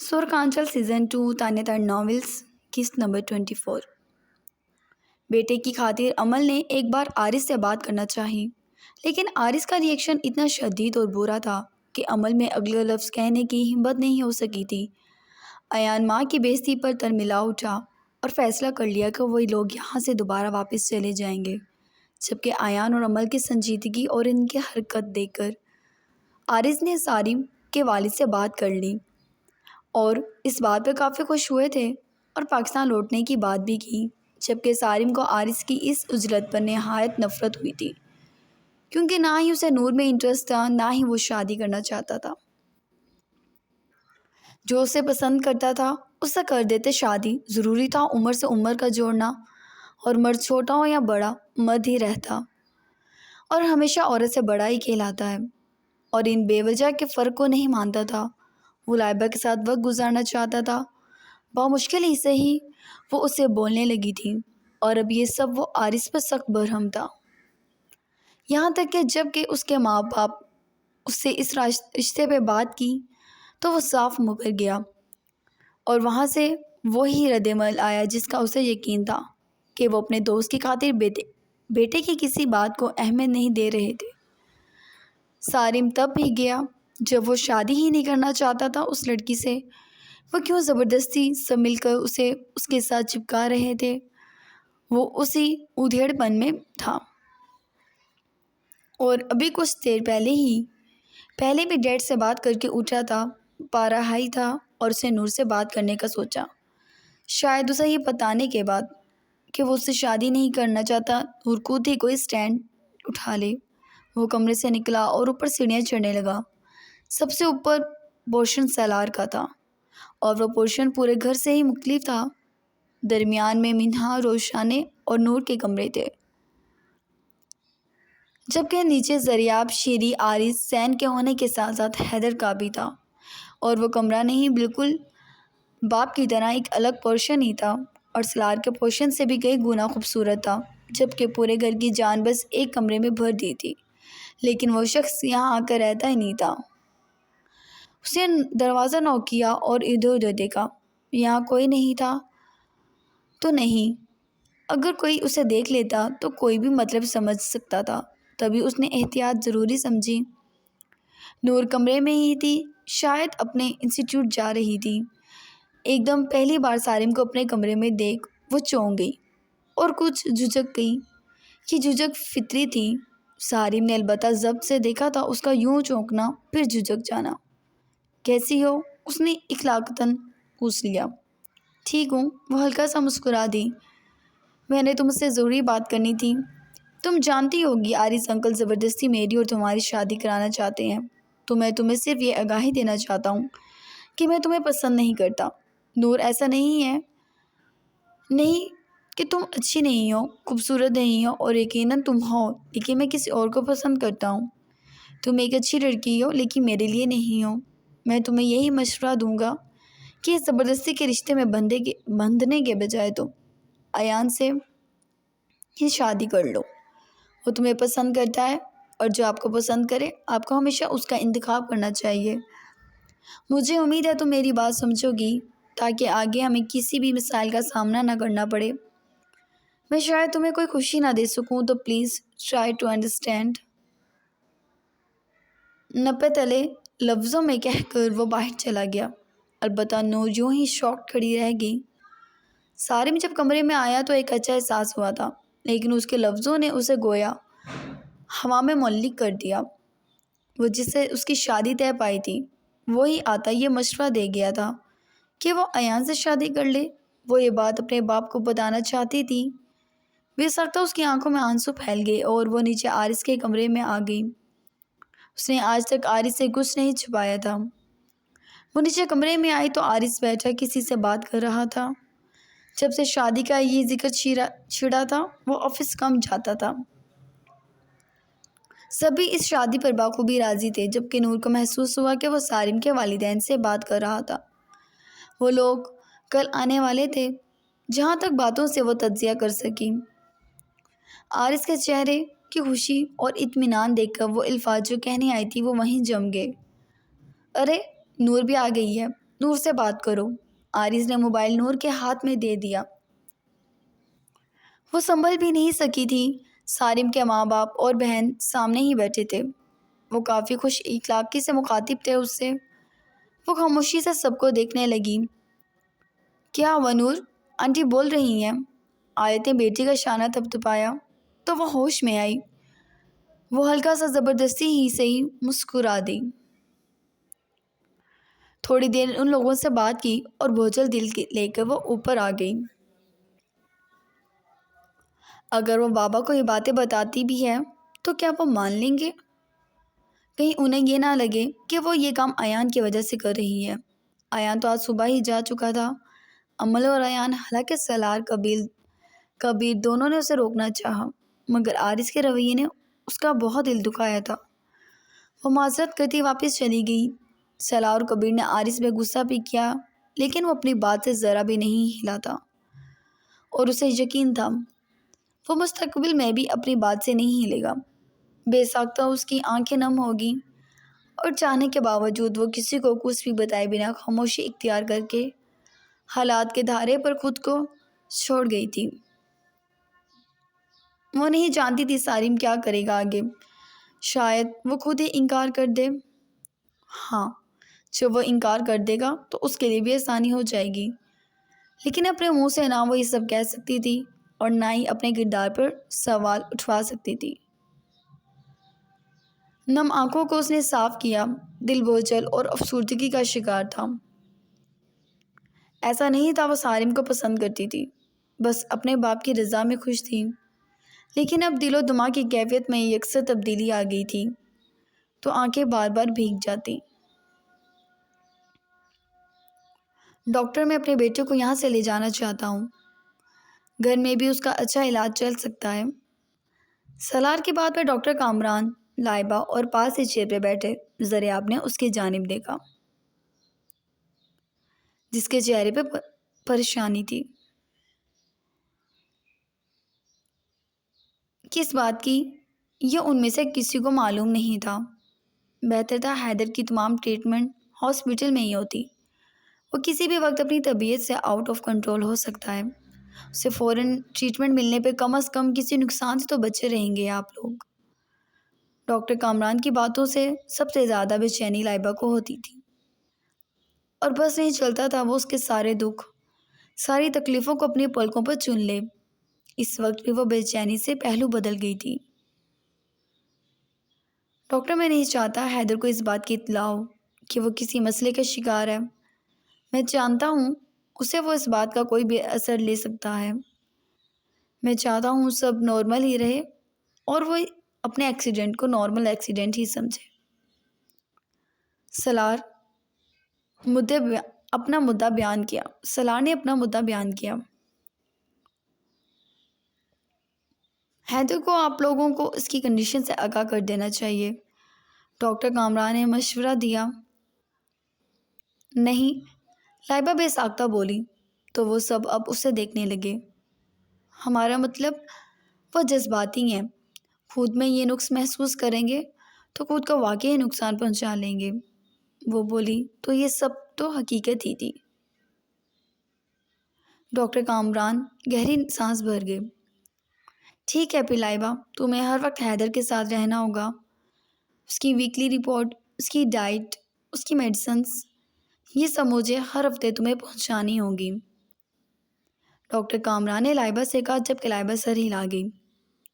سورکانچل season 2 Tania تار novels قسط number 24۔ بیٹے کی خاطر امل نے ایک بار عارض سے بات کرنا چاہی، لیکن عارض کا ری ایکشن اتنا شدید اور برا تھا کہ امل میں اگلا لفظ کہنے کی ہمت نہیں ہو سکی تھی۔ ایان ماں کی بے عزتی پر ترملا اٹھا اور فیصلہ کر لیا کہ وہ لوگ یہاں سے دوبارہ واپس چلے جائیں گے، جبکہ ایان اور امل کی سنجیدگی اور ان کی حرکت دیکھ کر عارض نے سارم کے والد سے بات کر لی اور اس بات پہ کافی خوش ہوئے تھے اور پاکستان لوٹنے کی بات بھی کی، جبکہ سارم کو عارض کی اس اجرت پر نہایت نفرت ہوئی تھی، کیونکہ نہ ہی اسے نور میں انٹرسٹ تھا، نہ ہی وہ شادی کرنا چاہتا تھا۔ جو اسے پسند کرتا تھا اس سے کر دیتے شادی، ضروری تھا عمر سے عمر کا جوڑنا، اور مرد چھوٹا ہو یا بڑا مرد ہی رہتا اور ہمیشہ عورت سے بڑا ہی کہلاتا ہے، اور ان بے وجہ کے فرق کو نہیں مانتا تھا۔ وہ لائبہ کے ساتھ وقت گزارنا چاہتا تھا، بامشکل ہی سے ہی وہ اس سے بولنے لگی تھی، اور اب یہ سب وہ عارض پر سخت برہم تھا، یہاں تک کہ جب کہ اس کے ماں باپ اس سے اس رشتے پہ بات کی تو وہ صاف مکر گیا، اور وہاں سے وہی رد عمل آیا جس کا اسے یقین تھا کہ وہ اپنے دوست کی خاطر بیٹے کی کسی بات کو اہمیت نہیں دے رہے تھے۔ سارم تب بھی گیا جب وہ شادی ہی نہیں کرنا چاہتا تھا اس لڑکی سے، وہ کیوں زبردستی سب مل کر اسے اس کے ساتھ چپکا رہے تھے؟ وہ اسی ادھیڑ پن میں تھا، اور ابھی کچھ دیر پہلے بھی ڈیڈ سے بات کر کے اٹھا تھا، پارا ہائی تھا اور اسے نور سے بات کرنے کا سوچا، شاید اسے یہ بتانے کے بعد کہ وہ اس سے شادی نہیں کرنا چاہتا نور خود ہی کوئی اسٹینڈ اٹھا لے۔ وہ کمرے سے نکلا اور اوپر سیڑھیاں چڑھنے لگا۔ سب سے اوپر پورشن سالار کا تھا، اور وہ پورشن پورے گھر سے ہی مختلف تھا۔ درمیان میں منہا، روشانے اور نور کے کمرے تھے، جبکہ نیچے زریاب، شیری، عارض، سین کے ہونے کے ساتھ ساتھ حیدر کا بھی تھا، اور وہ کمرہ نہیں بلکہ باپ کی طرح ایک الگ پورشن ہی تھا، اور سالار کے پورشن سے بھی کئی گنا خوبصورت تھا، جبکہ پورے گھر کی جان بس ایک کمرے میں بھر دی تھی، لیکن وہ شخص یہاں آ کر رہتا ہی نہیں تھا۔ اس نے دروازہ نوک کیا اور ادھر ادھر دیکھا، یہاں کوئی نہیں تھا تو نہیں، اگر کوئی اسے دیکھ لیتا تو کوئی بھی مطلب سمجھ سکتا تھا، تبھی اس نے احتیاط ضروری سمجھی۔ نور کمرے میں ہی تھی، شاید اپنے انسٹیٹیوٹ جا رہی تھی۔ ایک دم پہلی بار سارم کو اپنے کمرے میں دیکھ وہ چونک گئی اور کچھ جھجک گئی۔ یہ جھجک فطری تھی، سارم نے البتہ ضبط سے دیکھا تھا اس کا یوں چونکنا پھر جھجک جانا۔ کیسی ہو؟ اس نے اخلاقتاً پوچھ لیا۔ ٹھیک ہوں، وہ ہلکا سا مسکرا دی۔ میں نے تم سے ضروری بات کرنی تھی۔ تم جانتی ہوگی عارض انکل زبردستی میری اور تمہاری شادی کرانا چاہتے ہیں، تو میں تمہیں صرف یہ آگاہی دینا چاہتا ہوں کہ میں تمہیں پسند نہیں کرتا۔ نور، ایسا نہیں ہے نہیں کہ تم اچھی نہیں ہو، خوبصورت نہیں ہو، اور یقیناً تم ہو، لیکن میں کسی اور کو پسند کرتا ہوں۔ تم ایک اچھی لڑکی ہو لیکن میرے لیے نہیں ہو۔ میں تمہیں یہی مشورہ دوں گا کہ اس زبردستی کے رشتے میں بندھنے کے بجائے تم ایان سے ہی شادی کر لو۔ وہ تمہیں پسند کرتا ہے، اور جو آپ کو پسند کرے آپ کو ہمیشہ اس کا انتخاب کرنا چاہیے۔ مجھے امید ہے تم میری بات سمجھو گی تاکہ آگے ہمیں کسی بھی مسائل کا سامنا نہ کرنا پڑے۔ میں شاید تمہیں کوئی خوشی نہ دے سکوں، تو پلیز ٹرائی ٹو انڈرسٹینڈ۔ نپے تلے لفظوں میں کہہ کر وہ باہر چلا گیا، البتہ نور یوں ہی شاک کھڑی رہ گئی۔ سارم جب کمرے میں آیا تو ایک اچھا احساس ہوا تھا، لیکن اس کے لفظوں نے اسے گویا ہوا میں معلق کر دیا۔ وہ جس سے اس کی شادی طے پائی تھی وہی آتا یہ مشورہ دے گیا تھا کہ وہ ایان سے شادی کر لے۔ وہ یہ بات اپنے باپ کو بتانا چاہتی تھی۔ بے سختہ اس کی آنکھوں میں آنسو پھیل گئے اور وہ نیچے عارض کے کمرے میں آ گئی۔ اس نے آج تک عارض سے کچھ نہیں چھپایا تھا۔ وہ نیچے کمرے میں آئی تو عارض بیٹھا کسی سے بات کر رہا تھا۔ جب سے شادی کا یہ ذکر چھڑا تھا وہ آفس کم جاتا تھا۔ سبھی اس شادی پر بخوبی راضی تھے، جبکہ نور کو محسوس ہوا کہ وہ سارم کے والدین سے بات کر رہا تھا۔ وہ لوگ کل آنے والے تھے، جہاں تک باتوں سے وہ تجزیہ کر سکی۔ عارض کے چہرے کی خوشی اور اطمینان دیکھ کر وہ الفاظ جو کہنے آئی تھی وہ وہیں جم گئے۔ ارے، نور بھی آ گئی ہے۔ نور سے بات کرو۔ عارض نے موبائل نور کے ہاتھ میں دے دیا۔ وہ سنبھل بھی نہیں سکی تھی۔ سارم کے ماں باپ اور بہن سامنے ہی بیٹھے تھے۔ وہ کافی خوش اخلاقی سے مخاطب تھے اس سے۔ وہ خاموشی سے سب کو دیکھنے لگی۔ کیا ہوا نور؟ آنٹی بول رہی ہیں۔ آیت نے بیٹی کا شانہ تھپتھپایا تو وہ ہوش میں آئی۔ وہ ہلکا سا زبردستی ہی سے ہی مسکرا دی۔ تھوڑی دیر ان لوگوں سے بات کی اور بوجھل دل لے کر وہ اوپر آ گئی۔ اگر وہ بابا کو یہ باتیں بتاتی بھی ہے تو کیا وہ مان لیں گے؟ کہیں انہیں یہ نہ لگے کہ وہ یہ کام ایان کی وجہ سے کر رہی ہے۔ ایان تو آج صبح ہی جا چکا تھا۔ امل اور ایان، حالانکہ سالار کبیر دونوں نے اسے روکنا چاہا، مگر عارض کے رویے نے اس کا بہت دل دکھایا تھا۔ وہ معذرت کرتی واپس چلی گئی۔ سالار اور کبیر نے عارض پہ غصہ بھی کیا، لیکن وہ اپنی بات سے ذرا بھی نہیں ہلا تھا اور اسے یقین تھا وہ مستقبل میں بھی اپنی بات سے نہیں ہلے گا۔ بے ساختہ اس کی آنکھیں نم ہوگی اور چاہنے کے باوجود وہ کسی کو کچھ بھی بتائے بنا خاموشی اختیار کر کے حالات کے دھارے پر خود کو چھوڑ گئی تھی۔ وہ نہیں جانتی تھی سارم کیا کرے گا آگے۔ شاید وہ خود ہی انکار کر دے۔ ہاں، جب وہ انکار کر دے گا تو اس کے لیے بھی آسانی ہو جائے گی، لیکن اپنے منہ سے نہ وہ یہ سب کہہ سکتی تھی اور نہ ہی اپنے کردار پر سوال اٹھوا سکتی تھی۔ نم آنکھوں کو اس نے صاف کیا۔ دل بوجھل اور افسردگی کا شکار تھا۔ ایسا نہیں تھا وہ سارم کو پسند کرتی تھی، بس اپنے باپ کی رضا میں خوش تھی، لیکن اب دل و دماغ کی کیفیت میں یکسر تبدیلی آ گئی تھی تو آنکھیں بار بار بھیگ جاتی۔ ڈاکٹر، میں اپنے بیٹے کو یہاں سے لے جانا چاہتا ہوں۔ گھر میں بھی اس کا اچھا علاج چل سکتا ہے۔ سالار کی بات پر ڈاکٹر کامران، لائبہ اور پاس سے چیئر پہ بیٹھے ضریاب نے اس کی جانب دیکھا، جس کے چہرے پہ پریشانی تھی۔ کس بات کی؟ یہ ان میں سے کسی کو معلوم نہیں تھا۔ بہتر تھا حیدر کی تمام ٹریٹمنٹ ہاسپٹل میں ہی ہوتی۔ وہ کسی بھی وقت اپنی طبیعت سے آؤٹ آف کنٹرول ہو سکتا ہے۔ اسے فوراً ٹریٹمنٹ ملنے پہ کم از کم کسی نقصان سے تو بچے رہیں گے آپ لوگ۔ ڈاکٹر کامران کی باتوں سے سب سے زیادہ بے چینی لائبہ کو ہوتی تھی، اور بس نہیں چلتا تھا وہ اس کے سارے دکھ، ساری تکلیفوں کو اپنی پلکوں پر چن لے۔ اس وقت بھی وہ بے چینی سے پہلو بدل گئی تھی۔ ڈاکٹر، میں نہیں چاہتا حیدر کو اس بات کی اطلاع ہو کہ وہ کسی مسئلے کا شکار ہے۔ میں جانتا ہوں اسے وہ اس بات کا کوئی بھی اثر لے سکتا ہے۔ میں چاہتا ہوں سب نارمل ہی رہے اور وہ اپنے ایکسیڈنٹ کو نارمل ایکسیڈنٹ ہی سمجھے۔ سالار اپنا مدعا بیان کیا۔ سالار نے اپنا مدعا بیان کیا۔ حیدر کو آپ لوگوں کو اس کی کنڈیشن سے آگاہ کر دینا چاہیے۔ ڈاکٹر کامران نے مشورہ دیا۔ نہیں، لائبہ بے ساختہ بولی تو وہ سب اب اسے دیکھنے لگے۔ ہمارا مطلب وہ جذباتی ہیں، خود میں یہ نقص محسوس کریں گے تو خود کو واقعی نقصان پہنچا لیں گے۔ وہ بولی تو یہ سب تو حقیقت ہی تھی۔ ڈاکٹر کامران گہری سانس بھر گئے۔ ٹھیک ہے پھر لائبہ، تمہیں ہر وقت حیدر کے ساتھ رہنا ہوگا۔ اس کی ویکلی رپورٹ، اس کی ڈائٹ، اس کی میڈیسنز، یہ سب مجھے ہر ہفتے تمہیں پہنچانی ہوگی۔ ڈاکٹر کامران نے لائبہ سے کہا، جبکہ لائبہ سر ہلا گئی۔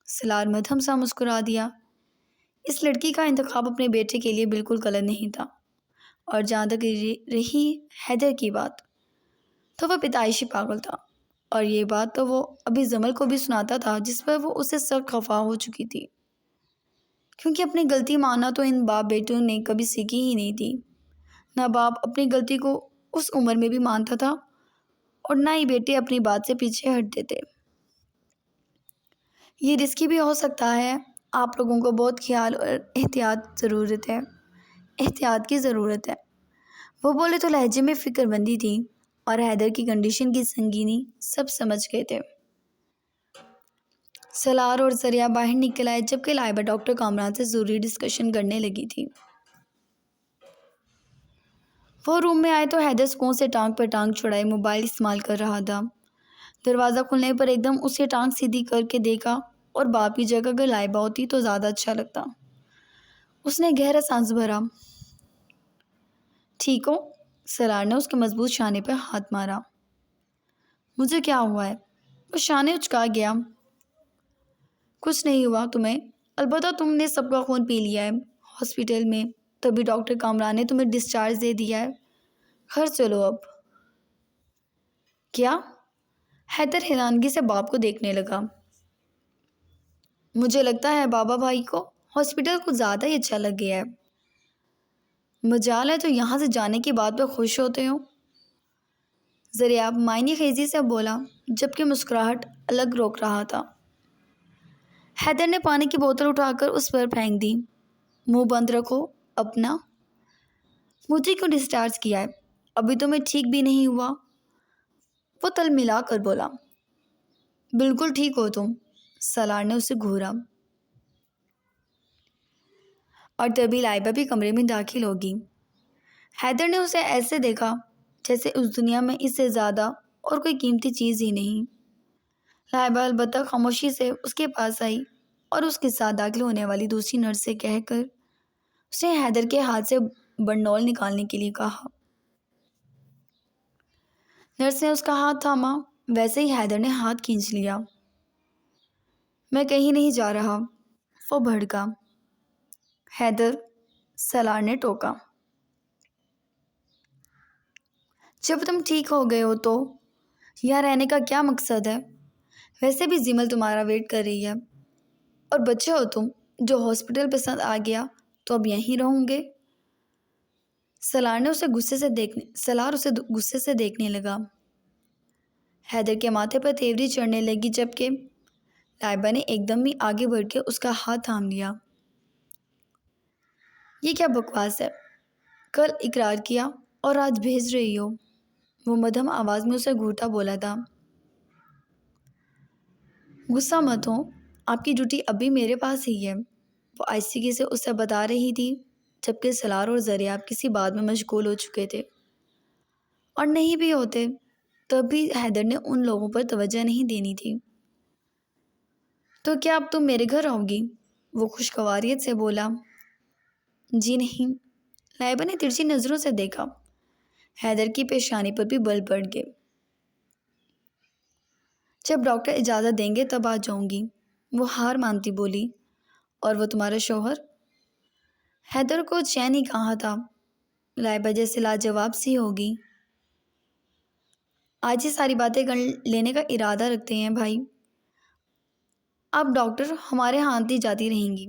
سالار مدھم سا مسکرا دیا۔ اس لڑکی کا انتخاب اپنے بیٹے کے لیے بالکل غلط نہیں تھا، اور جہاں تک رہی حیدر کی بات، تو وہ پیدائشی پاگل تھا، اور یہ بات تو وہ ابھی زمل کو بھی سناتا تھا، جس پر وہ اسے سخت خفا ہو چکی تھی، کیونکہ اپنی غلطی ماننا تو ان باپ بیٹوں نے کبھی سیکھی ہی نہیں تھی۔ نہ باپ اپنی غلطی کو اس عمر میں بھی مانتا تھا اور نہ ہی بیٹے اپنی بات سے پیچھے ہٹتے تھے۔ یہ رسکی بھی ہو سکتا ہے، آپ لوگوں کو بہت خیال اور احتیاط کی ضرورت ہے۔ وہ بولے تو لہجے میں فکر بندی تھی، اور حیدر کی کنڈیشن کی سنگینی سب سمجھ گئے تھے۔ سالار اور ذریعہ باہر نکل آئے، جبکہ لائبہ ڈاکٹر کامران سے ضروری ڈسکشن کرنے لگی تھی۔ وہ روم میں آئے تو حیدر سکون سے ٹانگ پر ٹانگ چڑھائے موبائل استعمال کر رہا تھا۔ دروازہ کھلنے پر ایک دم اسے ٹانگ سیدھی کر کے دیکھا اور باپ کی جگہ اگر لائبہ ہوتی تو زیادہ اچھا لگتا۔ اس نے گہرا سانس بھرا۔ ٹھیک ہو؟ سلار نے اس کے مضبوط شانے پہ ہاتھ مارا۔ مجھے کیا ہوا ہے؟ وہ شانے اچکا گیا۔ کچھ نہیں ہوا تمہیں، البتہ تم نے سب کا خون پی لیا ہے ہاسپٹل میں، تبھی ڈاکٹر کامران نے تمہیں ڈسچارج دے دیا ہے۔ گھر چلو اب۔ کیا؟ حیدر حیرانگی سے باپ کو دیکھنے لگا۔ مجھے لگتا ہے بابا بھائی کو ہاسپٹل کچھ زیادہ ہی اچھا لگ گیا ہے۔ مجال ہے تو یہاں سے جانے کی بات پہ خوش ہوتے ہو؟ ذریعہ معنی خیزی سے بولا جبکہ مسکراہٹ الگ روک رہا تھا۔ حیدر نے پانی کی بوتل اٹھا کر اس پر پھینک دی۔ منہ بند رکھو اپنا۔ مجھے کیوں ڈسچارج کیا ہے؟ ابھی تو میں ٹھیک بھی نہیں ہوا۔ وہ تل ملا کر بولا۔ بالکل ٹھیک ہو تم، سالار نے اسے گھورا۔ اور تبھی لائبہ بھی کمرے میں داخل ہوگی۔ حیدر نے اسے ایسے دیکھا جیسے اس دنیا میں اس سے زیادہ اور کوئی قیمتی چیز ہی نہیں۔ لائبہ البتہ خاموشی سے اس کے پاس آئی اور اس کے ساتھ داخل ہونے والی دوسری نرس سے کہہ کر اس نے حیدر کے ہاتھ سے بنڈول نکالنے کے لیے کہا۔ نرس نے اس کا ہاتھ تھاما، ویسے ہی حیدر نے ہاتھ کھینچ لیا۔ میں کہیں نہیں جا رہا، وہ بھڑکا۔ حیدر، سالار نے ٹوکا۔ جب تم ٹھیک ہو گئے ہو تو یہاں رہنے کا کیا مقصد ہے؟ ویسے بھی زیمل تمہارا ویٹ کر رہی ہے، اور بچے ہو تم، جو ہاسپٹل پسند آ گیا تو اب یہیں رہوں گے۔ سالار اسے غصے سے دیکھنے لگا۔ حیدر کے ماتھے پر تیوری چڑھنے لگی جبکہ لائبہ نے ایک دم ہی آگے بڑھ کے اس کا ہاتھ تھام لیا۔ یہ کیا بکواس ہے؟ کل اقرار کیا اور آج بھیج رہی ہو؟ وہ مدھم آواز میں اسے گھورتا بولا تھا۔ غصہ مت ہو، آپ کی ڈیوٹی ابھی میرے پاس ہی ہے، وہ آہستگی سے اسے بتا رہی تھی جبکہ سالار اور ذریعہ کسی بات میں مشغول ہو چکے تھے، اور نہیں بھی ہوتے تب بھی حیدر نے ان لوگوں پر توجہ نہیں دینی تھی۔ تو کیا اب تم میرے گھر آؤ گی؟ وہ خوشگواریت سے بولا۔ جی نہیں، لائبہ نے ترچھی نظروں سے دیکھا۔ حیدر کی پیشانی پر بھی بل پڑ گئے۔ جب ڈاکٹر اجازت دیں گے تب آ جاؤں گی، وہ ہار مانتی بولی۔ اور وہ تمہارا شوہر؟ حیدر کو چین ہی کہاں تھا، لائبہ جیسے لاجواب سی ہوگی۔ آج ہی ساری باتیں کر لینے کا ارادہ رکھتے ہیں بھائی۔ اب ڈاکٹر ہمارے ہاں آتی جاتی رہیں گی،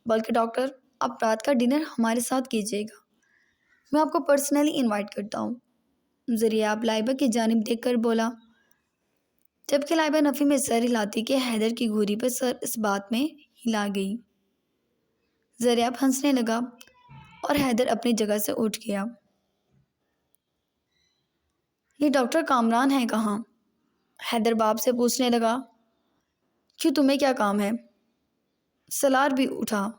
بلکہ ڈاکٹر آپ رات کا ڈنر ہمارے ساتھ کیجیے گا، میں آپ کو پرسنلی انوائٹ کرتا ہوں۔ ذریعہ آپ لائبہ کی جانب دیکھ کر بولا، جبکہ لائبہ نفی میں سر ہلاتی کہ حیدر کی گھوری پر سر اس بات میں ہلا گئی۔ ذریعہ ہنسنے لگا اور حیدر اپنی جگہ سے اٹھ گیا۔ یہ ڈاکٹر کامران ہے کہاں؟ حیدر باپ سے پوچھنے لگا۔ کیوں، تمہیں کیا کام ہے؟ سالار بھی اٹھا۔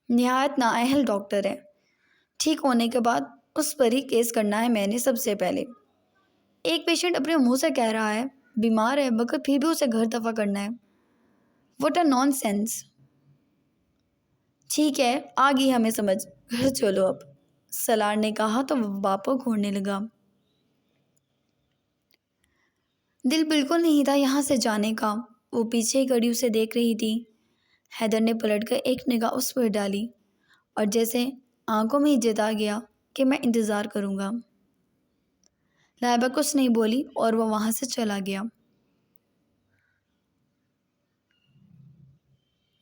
نہایت نااہل ڈاکٹر ہے، ٹھیک ہونے کے بعد اس پر ہی کیس کرنا ہے میں نے سب سے پہلے۔ ایک پیشنٹ اپنے منہ سے کہہ رہا ہے بیمار ہے مگر پھر بھی اسے گھر دفع کرنا ہے، واٹ اے نان سینس۔ ٹھیک ہے، آ گئی ہمیں سمجھ، گھر چلو اب، سالار نے کہا تو وہ باپ کو گھورنے لگا۔ دل بالکل نہیں تھا یہاں سے جانے کا، وہ پیچھے کھڑی اسے دیکھ رہی تھی۔ حیدر نے پلٹ کر ایک نگاہ اس پر ڈالی اور جیسے آنکھوں میں ہی جتا گیا کہ میں انتظار کروں گا۔ لائبہ کچھ نہیں بولی اور وہ وہاں سے چلا گیا۔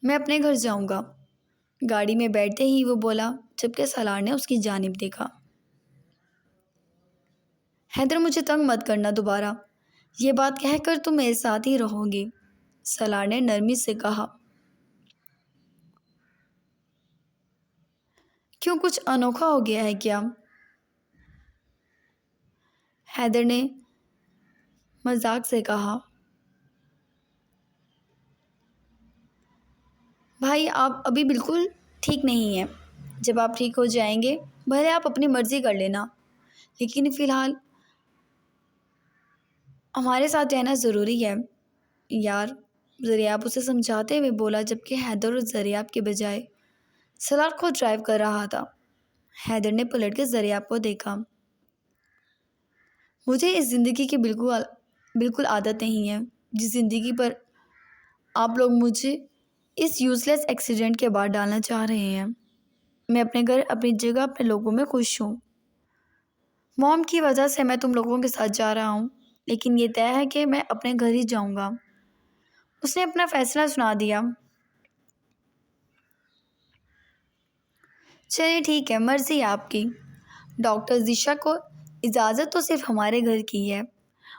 میں اپنے گھر جاؤں گا، گاڑی میں بیٹھتے ہی وہ بولا جبکہ سالار نے اس کی جانب دیکھا۔ حیدر مجھے تنگ مت کرنا دوبارہ، یہ بات کہہ کر تم میرے ساتھ ہی رہو گے، سالار نے نرمی سے کہا۔ کیوں، کچھ انوکھا ہو گیا ہے کیا؟ حیدر نے مذاق سے کہا۔ بھائی آپ ابھی بالکل ٹھیک نہیں ہیں، جب آپ ٹھیک ہو جائیں گے بھلے آپ اپنی مرضی کر لینا، لیکن فی الحال ہمارے ساتھ رہنا ضروری ہے یار، زریاب اسے سمجھاتے ہوئے بولا، جبکہ حیدر اور زریاب کے بجائے سلار خود ڈرائیو کر رہا تھا۔ حیدر نے پلٹ کے زریاب کو دیکھا۔ مجھے اس زندگی کی بالکل عادت نہیں ہے جس زندگی پر آپ لوگ مجھے اس یوز لیس ایکسیڈنٹ کے بعد ڈالنا چاہ رہے ہیں۔ میں اپنے گھر، اپنی جگہ، اپنے لوگوں میں خوش ہوں۔ موم کی وجہ سے میں تم لوگوں کے ساتھ جا رہا ہوں، لیکن یہ طے ہے کہ میں اپنے گھر ہی جاؤں گا۔ اس نے اپنا فیصلہ سنا دیا۔ چلیے ٹھیک ہے، مرضی آپ کی۔ ڈاکٹر ذیشا کو اجازت تو صرف ہمارے گھر کی ہے،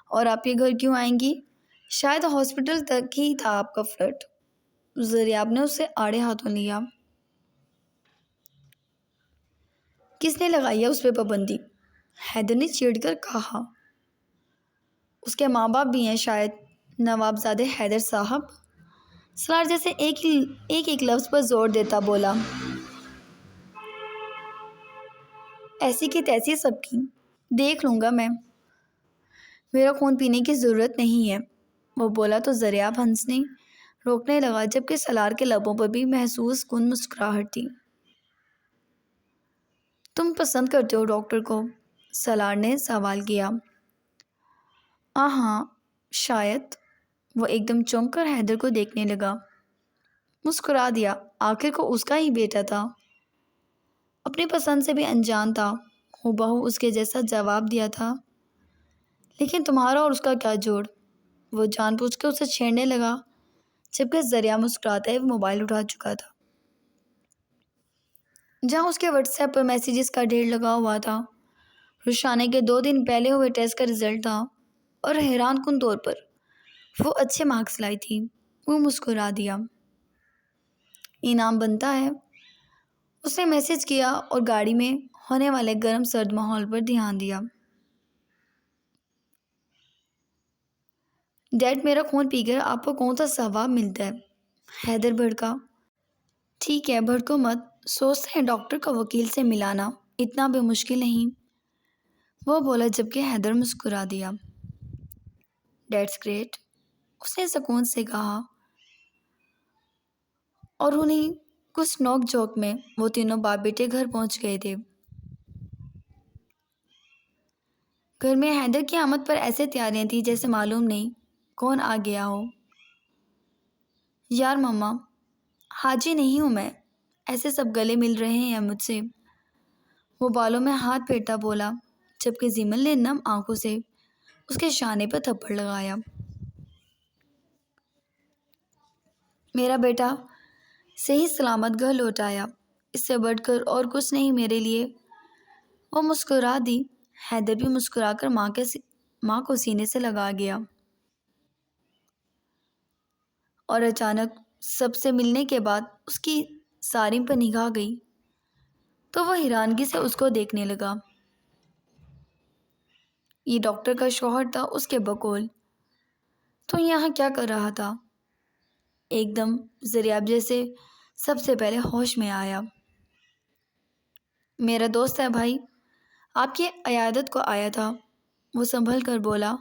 اور آپ یہ گھر کیوں آئیں گی؟ شاید ہاسپٹل تک ہی تھا آپ کا فلیٹ۔ زریاب نے اسے آڑے ہاتھوں لیا۔ کس نے لگائی ہے اس پہ پابندی؟ حیدر نے چڑ کر کہا۔ اس کے ماں باپ بھی ہیں شاید، نوابزادے حیدر صاحب۔ سلار جیسے ایک لفظ پر زور دیتا بولا۔ ایسی کی تیسی سب کی، دیکھ لوں گا میں، میرا خون پینے کی ضرورت نہیں ہے، وہ بولا تو زریاب ہنسنے روکنے لگا، جبکہ سلار کے لبوں پر بھی محسوس کن مسکراہٹ تھی۔ تم پسند کرتے ہو ڈاکٹر کو؟ سلار نے سوال کیا۔ ہاں شاید۔ وہ ایک دم چونک کر حیدر کو دیکھنے لگا، مسکرا دیا۔ آخر کو اس کا ہی بیٹا تھا، اپنی پسند سے بھی انجان تھا، ہو اس کے جیسا جواب دیا تھا۔ لیکن تمہارا اور اس کا کیا جوڑ؟ وہ جان بوجھ کے اسے چھیڑنے لگا، جبکہ زریاب مسکراتے ہوئے موبائل اٹھا چکا تھا، جہاں اس کے واٹس ایپ پر میسیجز کا ڈھیر لگا ہوا تھا۔ رشانے کے 2 دن پہلے ہوئے ٹیسٹ کا رزلٹ تھا، اور حیران کن طور پر وہ اچھے مارکس لائی تھی۔ وہ مسکرا دیا۔ انعام بنتا ہے، اس نے میسج کیا اور گاڑی میں ہونے والے گرم سرد ماحول پر دھیان دیا۔ ڈیڈ، میرا خون پی کر آپ کو کون سا ثواب ملتا ہے؟ حیدر بھڑکا۔ ٹھیک ہے، بھڑکو مت، سوچتے ہیں ڈاکٹر کا وکیل سے ملانا اتنا بھی مشکل نہیں، وہ بولا، جبکہ حیدر مسکرا دیا۔ ڈیٹس گریٹ، اس نے سکون سے کہا، اور انہیں کچھ نوک جھوک میں وہ تینوں باپ بیٹے گھر پہنچ گئے تھے۔ گھر میں حیدر کی آمد پر ایسے تیاریاں تھیں جیسے معلوم نہیں کون آ گیا ہو۔ یار مما، حاجی نہیں ہوں میں، ایسے سب گلے مل رہے ہیں مجھ سے، وہ بالوں میں ہاتھ پھیرتا بولا، جبکہ زیمل نے نم آنکھوں سے اس کے شانے پر تھپڑ لگایا۔ میرا بیٹا صحیح سلامت گھر لوٹ آیا، اس سے بڑھ کر اور کچھ نہیں میرے لیے، وہ مسکرا دی۔ حیدر بھی مسکرا کر ماں کو سینے سے لگا گیا، اور اچانک سب سے ملنے کے بعد اس کی سارم پر نگاہ گئی تو وہ حیرانگی سے اس کو دیکھنے لگا۔ یہ ڈاکٹر کا شوہر تھا، اس کے بقول۔ تو یہاں کیا کر رہا تھا؟ ایک دم زریاب جیسے سب سے پہلے ہوش میں آیا۔ میرا دوست ہے بھائی، آپ کی عیادت کو آیا تھا، وہ سنبھل کر بولا۔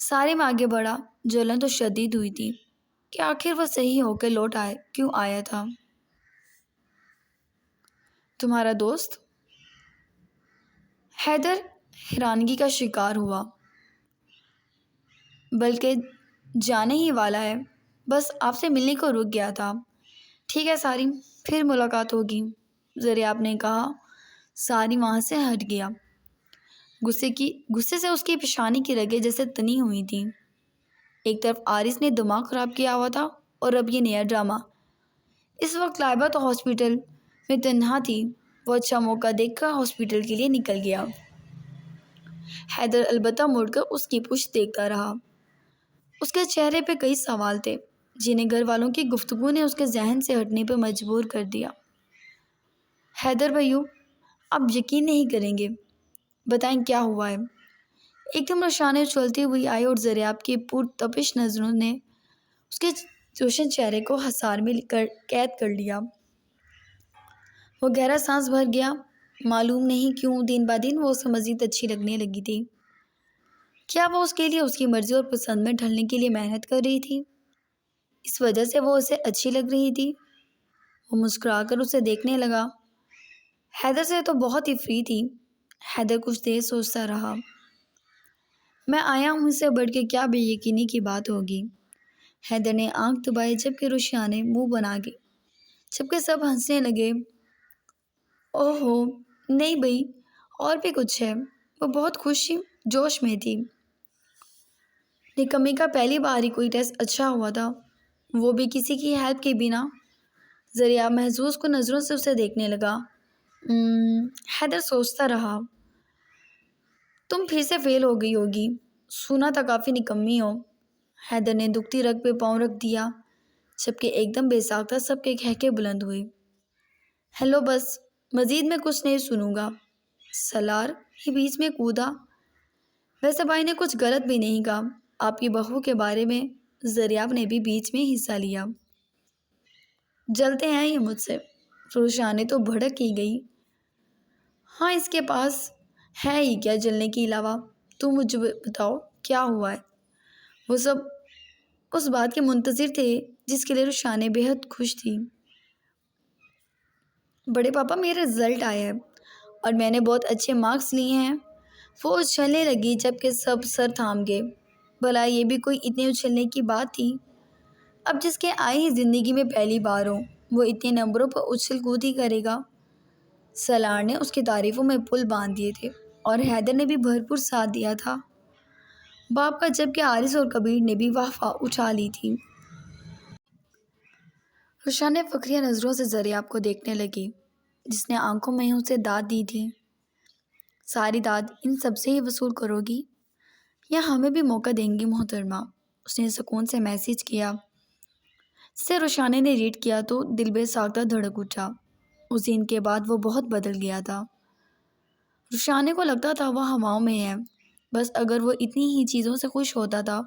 سارم آگے بڑھا، جلن تو شدید ہوئی تھی کہ آخر وہ صحیح ہو کے لوٹ کیوں آیا تھا۔ تمہارا دوست؟ حیدر حیرانگی کا شکار ہوا، بلکہ جانے ہی والا ہے، بس آپ سے ملنے کو رک گیا تھا۔ ٹھیک ہے سارم، پھر ملاقات ہوگی، زریاب نے کہا۔ سارم وہاں سے ہٹ گیا، غصے سے اس کی پیشانی کی رگیں جیسے تنی ہوئی تھیں۔ ایک طرف آرس نے دماغ خراب کیا ہوا تھا، اور اب یہ نیا ڈرامہ۔ اس وقت لائبہ تو ہاسپٹل میں تنہا تھی، وہ اچھا موقع دیکھ کر ہاسپٹل کے لیے نکل گیا۔ حیدر البتہ مڑ کر اس کی پشت دیکھتا رہا۔ اس کے چہرے پہ کئی سوال تھے جنہیں گھر والوں کی گفتگو نے اس کے ذہن سے ہٹنے پر مجبور کر دیا۔ حیدر بھائیو، آپ یقین نہیں کریں گے، بتائیں کیا ہوا ہے؟ ایک دم رشانے چلتی ہوئی آئی اور زریاب کی پرتپش نظروں نے اس کے روشن چہرے کو حصار میں قید کر لیا۔ وہ گہرا سانس بھر گیا۔ معلوم نہیں کیوں دن بہ دن وہ اسے مزید اچھی لگنے لگی تھی۔ کیا وہ اس کے لیے اس کی مرضی اور پسند میں ڈھلنے کے لیے محنت کر رہی تھی؟ اس وجہ سے وہ اسے اچھی لگ رہی تھی؟ وہ مسکرا کر اسے دیکھنے لگا۔ حیدر سے تو بہت ہی فری تھی۔ حیدر کچھ دیر سوچتا رہا۔ میں آیا ہوں اس سے بڑھ کے کیا بے یقینی کی بات ہوگی؟ حیدر نے آنکھ دبائی جبکہ رشا نے منہ بنا کے جبکہ سب ہنسنے لگے۔ اوہو نہیں بھئی، اور بھی کچھ ہے۔ وہ بہت خوشی جوش میں تھی۔ نکمی کا پہلی بار ہی کوئی ٹیسٹ اچھا ہوا تھا، وہ بھی کسی کی ہیلپ کے بنا۔ ذریعہ محظوظ کو نظروں سے اسے دیکھنے لگا۔ حیدر سوچتا رہا۔ تم پھر سے فیل ہو گئی ہوگی، سنا تھا کافی نکمی ہو۔ حیدر نے دکھتی رگ پہ پاؤں رکھ دیا جبکہ ایک دم بے ساختہ سب کے کہکے بلند ہوئے۔ ہیلو، بس مزید میں کچھ نہیں سنوں گا۔ سالار ہی بیچ میں کودا۔ ویسے بھائی نے کچھ غلط بھی نہیں کہا آپ کی بہو کے بارے میں۔ ذریاب نے بھی بیچ میں حصہ لیا۔ جلتے ہیں یہ مجھ سے؟ روشا نے تو بھڑک ہی گئی۔ ہاں، اس کے پاس ہے ہی کیا جلنے کے علاوہ؟ تم مجھے بتاؤ کیا ہوا ہے؟ وہ سب اس بات کے منتظر تھے جس کے لیے روشا نے بے حد خوش تھی۔ بڑے پاپا، میرے رزلٹ آئے ہیں اور میں نے بہت اچھے مارکس لیے ہیں۔ وہ اچھلنے لگی جبکہ سب سر تھام گئے۔ بھلا یہ بھی کوئی اتنے اچھلنے کی بات تھی؟ اب جس کے آئے ہی زندگی میں پہلی بار ہو وہ اتنے نمبروں پر اچھل کود ہی کرے گا۔ سالار نے اس کی تعریفوں میں پل باندھ دیے تھے اور حیدر نے بھی بھرپور ساتھ دیا تھا باپ کا، جبکہ عارض اور کبیر نے بھی واہ واہ اٹھا لی تھی۔ روشا نے فخریہ نظروں سے ذریاب کو دیکھنے لگی جس نے آنکھوں میں اسے داد دی تھی۔ ساری داد ان سب سے ہی وصول کرو گی یا ہمیں بھی موقع دیں گی محترمہ؟ اس نے سکون سے میسج کیا۔ سے روشانے نے ریڈ کیا تو دل بے ساختہ دھڑک اٹھا۔ اس دن کے بعد وہ بہت بدل گیا تھا۔ روشانے کو لگتا تھا وہ ہواؤں میں ہے، بس اگر وہ اتنی ہی چیزوں سے خوش ہوتا تھا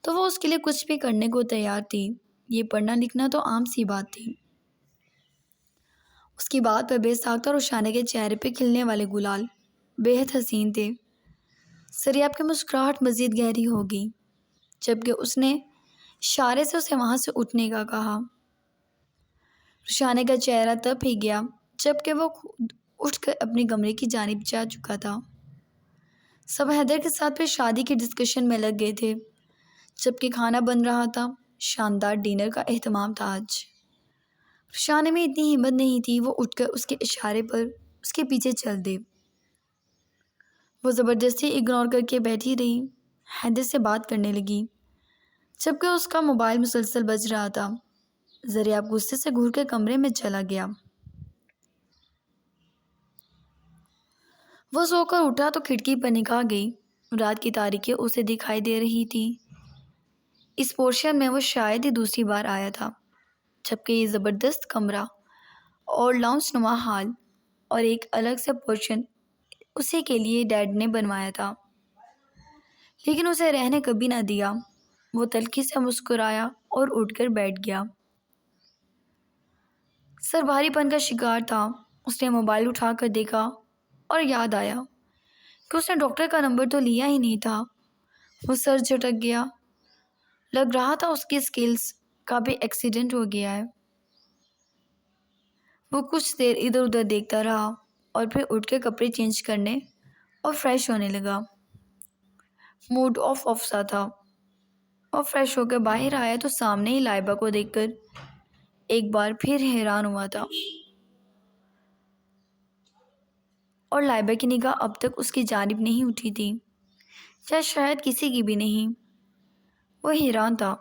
تو وہ اس کے لیے کچھ بھی کرنے کو تیار تھی۔ یہ پڑھنا لکھنا تو عام سی بات تھی۔ اس کی بات پر بے ساختہ روشانے کے چہرے پہ کھلنے والے گلال بے حد حسین تھے۔ ذریاب کی مسکراہٹ مزید گہری ہو گئی جبکہ اس نے اشارے سے اسے وہاں سے اٹھنے کا کہا۔ روشانے کا چہرہ تب ہی گیا جبکہ وہ خود اٹھ کر اپنے کمرے کی جانب جا چکا تھا۔ سب حیدر کے ساتھ پھر شادی کی ڈسکشن میں لگ گئے تھے جبکہ کھانا بن رہا تھا۔ شاندار ڈنر کا اہتمام تھا آج۔ روشانے میں اتنی ہمت نہیں تھی وہ اٹھ کر اس کے اشارے پر اس کے پیچھے چل دے۔ وہ زبردستی اگنور کر کے بیٹھی رہی۔ حیدر سے بات کرنے لگی جبکہ اس کا موبائل مسلسل بج رہا تھا۔ ذریاب غصے سے گھور کے کمرے میں چلا گیا۔ وہ سو کر اٹھا تو کھڑکی پر نگاہ گئی۔ رات کی تاریکی اسے دکھائی دے رہی تھی۔ اس پورشن میں وہ شاید ہی دوسری بار آیا تھا جبکہ یہ زبردست کمرہ اور لاؤنج نما ہال اور ایک الگ سے پورشن اسی کے لیے ڈیڈ نے بنوایا تھا، لیکن اسے رہنے کبھی نہ دیا۔ وہ تلخی سے مسکرایا اور اٹھ کر بیٹھ گیا۔ سر بھاری پن کا شکار تھا۔ اس نے موبائل اٹھا کر دیکھا اور یاد آیا کہ اس نے ڈاکٹر کا نمبر تو لیا ہی نہیں تھا۔ وہ سر جھٹک گیا۔ لگ رہا تھا اس کی اسکلز کا بھی ایکسیڈنٹ ہو گیا ہے۔ وہ کچھ دیر ادھر ادھر دیکھتا رہا اور پھر اٹھ کے کپڑے چینج کرنے اور فریش ہونے لگا۔ موڈ آف سا تھا اور فریش ہو کے باہر آیا تو سامنے ہی لائبہ کو دیکھ کر ایک بار پھر حیران ہوا تھا، اور لائبہ کی نگاہ اب تک اس کی جانب نہیں اٹھی تھی، یا شاید کسی کی بھی نہیں۔ وہ حیران تھا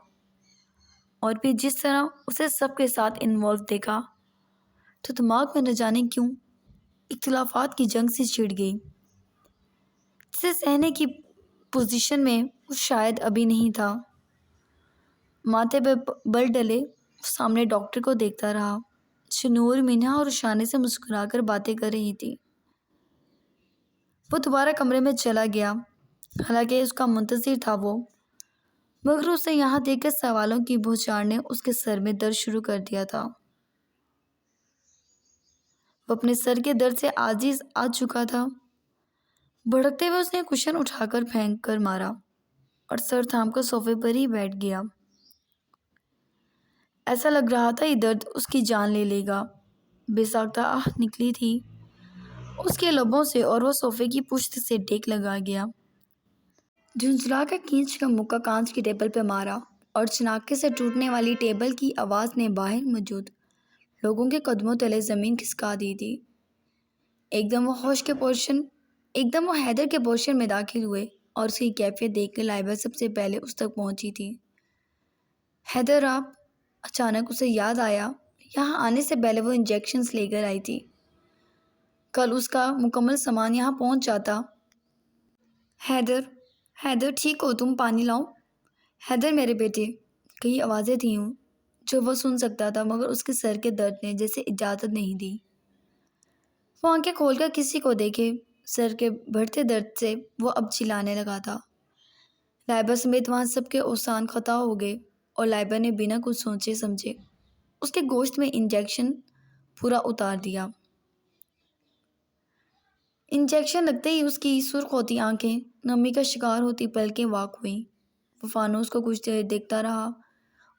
اور پھر جس طرح اسے سب کے ساتھ انوالو دیکھا تو دماغ میں نہ جانے کیوں اختلافات کی جنگ سے چھڑ گئی، جسے سہنے کی پوزیشن میں وہ شاید ابھی نہیں تھا۔ ماتھے پہ بل ڈلے وہ سامنے ڈاکٹر کو دیکھتا رہا جو نور، منہا اور روشانے سے مسکرا کر باتیں کر رہی تھی۔ وہ دوبارہ کمرے میں چلا گیا، حالانکہ اس کا منتظر تھا وہ، مگر اسے یہاں دیکھ کر سوالوں کی بوچھار نے اس کے سر میں درد شروع کر دیا تھا۔ وہ اپنے سر کے درد سے عاجز آ چکا تھا۔ بھڑکتے ہوئے اس نے کشن اٹھا کر پھینک کر مارا اور سر تھام کر صوفے پر ہی بیٹھ گیا۔ ایسا لگ رہا تھا یہ درد اس کی جان لے لے گا۔ بے ساختہ آہ نکلی تھی اس کے لبوں سے اور وہ صوفے کی پشت سے ٹیک لگا گیا۔ جھنجھلا کر کھینچ کر مکہ کانچ کی ٹیبل پہ مارا اور چناکے سے ٹوٹنے والی ٹیبل کی آواز نے باہر موجود لوگوں کے قدموں تلے زمین کھسکا دی تھی۔ ایک دم وہ حیدر کے پورشن میں داخل ہوئے اور اس کی کیفیت دیکھ کر لائبہ سب سے پہلے اس تک پہنچی تھی۔ حیدر آپ؟ اچانک اسے یاد آیا یہاں آنے سے پہلے وہ انجیکشنز لے کر آئی تھی۔ کل اس کا مکمل سامان یہاں پہنچ جاتا۔ حیدر ٹھیک ہو تم؟ پانی لاؤں؟ حیدر میرے بیٹے، کئی آوازیں تھیں جو وہ سن سکتا تھا مگر اس کے سر کے درد نے جیسے اجازت نہیں دی۔ وہ آنکھیں کھول کر کسی کو دیکھے۔ سر کے بڑھتے درد سے وہ اب چلانے لگا تھا۔ لائبہ سمیت وہاں سب کے اوزان خطا ہو گئے اور لائبہ نے بنا کچھ سوچے سمجھے اس کے گوشت میں انجیکشن پورا اتار دیا۔ انجیکشن لگتے ہی اس کی سرخ ہوتی آنکھیں نمی کا شکار ہوتی پلکیں واق ہوئیں۔ وہ فانوس کو کچھ دیر دیکھتا رہا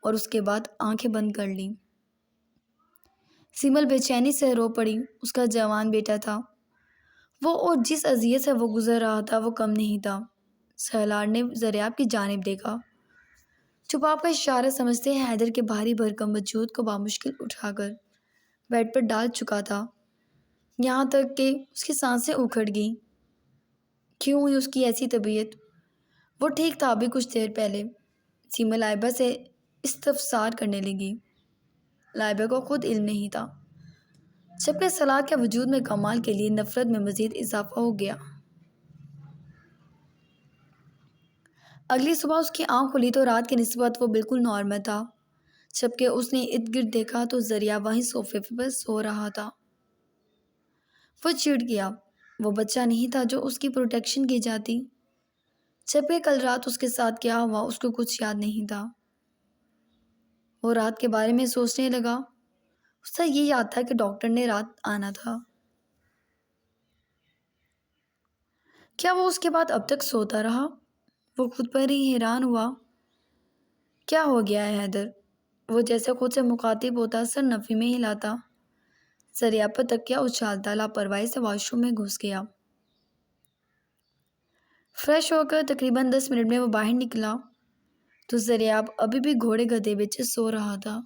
اور اس کے بعد آنکھیں بند کر لیں۔ سیمل بے چینی سے رو پڑی۔ اس کا جوان بیٹا تھا وہ اور جس اذیت سے وہ گزر رہا تھا وہ کم نہیں تھا۔ سالار نے زریاب کی جانب دیکھا جو باپ کا اشارہ سمجھتے حیدر کے بھاری بھرکم وجود کو بامشکل اٹھا کر بیڈ پر ڈال چکا تھا، یہاں تک کہ اس کی سانسیں اکھڑ گئیں۔ کیوں ہوئی اس کی ایسی طبیعت؟ وہ ٹھیک تھا ابھی کچھ دیر پہلے۔ سیمل لائبہ سے استفسار کرنے لگی۔ لائبہ کو خود علم نہیں تھا، جبکہ سالار کے وجود میں کمال کے لیے نفرت میں مزید اضافہ ہو گیا۔ اگلی صبح اس کی آنکھ کھلی تو رات کی نسبت وہ بالکل نارمل تھا۔ جبکہ اس نے ارد گرد دیکھا تو زریاب وہیں صوفے پر سو رہا تھا۔ وہ چڑ گیا۔ وہ بچہ نہیں تھا جو اس کی پروٹیکشن کی جاتی، جبکہ کل رات اس کے ساتھ کیا ہوا اس کو کچھ یاد نہیں تھا۔ وہ رات کے بارے میں سوچنے لگا۔ اسے یہ یاد تھا کہ ڈاکٹر نے رات آنا تھا۔ کیا وہ اس کے بعد اب تک سوتا رہا؟ وہ خود پر ہی حیران ہوا۔ کیا ہو گیا ہے حیدر؟ وہ جیسے خود سے مخاطب ہوتا سر نفی میں ہلاتا، زریاب پر تکیہ اچھالتا لاپرواہی سے واش روم میں گھس گیا۔ فریش ہو کر تقریباً 10 منٹ میں وہ باہر نکلا تو زریاب ابھی بھی گھوڑے گدھے بچے سو رہا تھا۔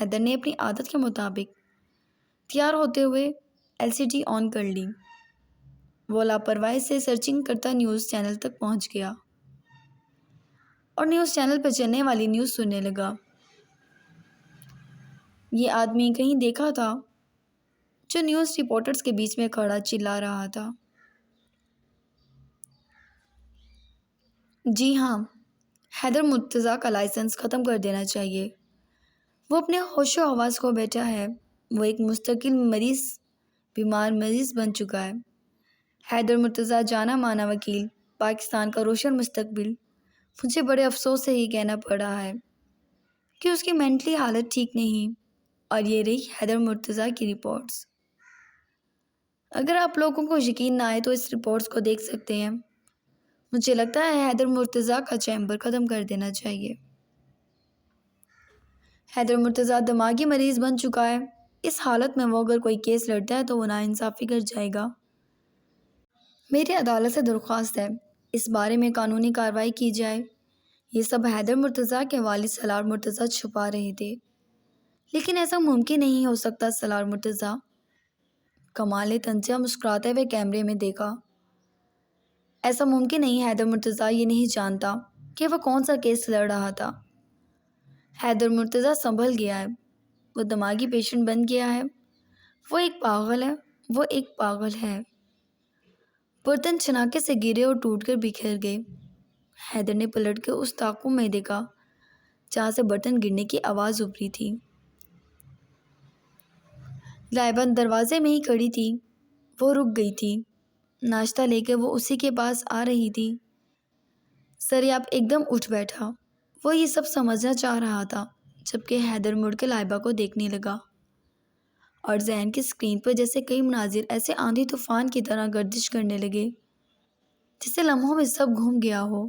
حیدر نے اپنی عادت کے مطابق تیار ہوتے ہوئے LCD آن کر لی۔ وہ لاپرواہی سے سرچنگ کرتا نیوز چینل تک پہنچ گیا اور نیوز چینل پر چلنے والی نیوز سننے لگا۔ یہ آدمی کہیں دیکھا تھا جو نیوز رپورٹرز کے بیچ میں کھڑا چلا رہا تھا۔ جی ہاں، حیدر مرتضیٰ کا لائسنس ختم کر دینا چاہیے۔ وہ اپنے ہوش و حواس کو بیٹھا ہے۔ وہ ایک مستقل بیمار مریض بن چکا ہے۔ حیدر مرتضیٰ جانا مانا وکیل، پاکستان کا روشن مستقبل۔ مجھے بڑے افسوس سے یہ کہنا پڑ رہا ہے کہ اس کی مینٹلی حالت ٹھیک نہیں۔ اور یہ رہی حیدر مرتضیٰ کی رپورٹس۔ اگر آپ لوگوں کو یقین نہ آئے تو اس رپورٹس کو دیکھ سکتے ہیں۔ مجھے لگتا ہے حیدر مرتضیٰ کا چیمبر ختم کر دینا چاہیے۔ حیدر مرتضیٰ دماغی مریض بن چکا ہے۔ اس حالت میں وہ اگر کوئی کیس لڑتا ہے تو وہ ناانصافی کر جائے گا۔ میری عدالت سے درخواست ہے اس بارے میں قانونی کارروائی کی جائے۔ یہ سب حیدر مرتضیٰ کے والد سالار مرتضیٰ چھپا رہے تھے، لیکن ایسا ممکن نہیں ہو سکتا۔ سالار مرتضیٰ کمال طنزیہ مسکراتے ہوئے کیمرے میں دیکھا۔ ایسا ممکن نہیں۔ حیدر مرتضیٰ یہ نہیں جانتا کہ وہ کون سا کیس لڑ رہا تھا۔ حیدر مرتضیٰ سنبھل گیا ہے۔ وہ دماغی پیشنٹ بن گیا ہے۔ وہ ایک پاگل ہے۔ برتن چھناکے سے گرے اور ٹوٹ کر بکھر گئے۔ حیدر نے پلٹ کے اس طاقم میں دیکھا جہاں سے برتن گرنے کی آواز ابھری تھی۔ لائبہ دروازے میں ہی کھڑی تھی۔ وہ رک گئی تھی۔ ناشتہ لے کے وہ اسی کے پاس آ رہی تھی۔ زریاب ایک دم اٹھ بیٹھا۔ وہ یہ سب سمجھنا چاہ رہا تھا، جبکہ حیدر مڑ کے لائبہ کو دیکھنے لگا اور ذہن کی اسکرین پر جیسے کئی مناظر ایسے آندھی طوفان کی طرح گردش کرنے لگے جیسے لمحوں میں سب گھوم گیا ہو،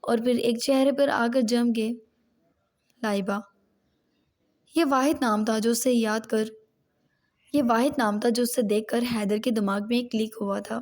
اور پھر ایک چہرے پر آ کر جم کے لائبہ۔ یہ واحد نام تھا جو اسے دیکھ کر حیدر کے دماغ میں ایک کلک ہوا تھا۔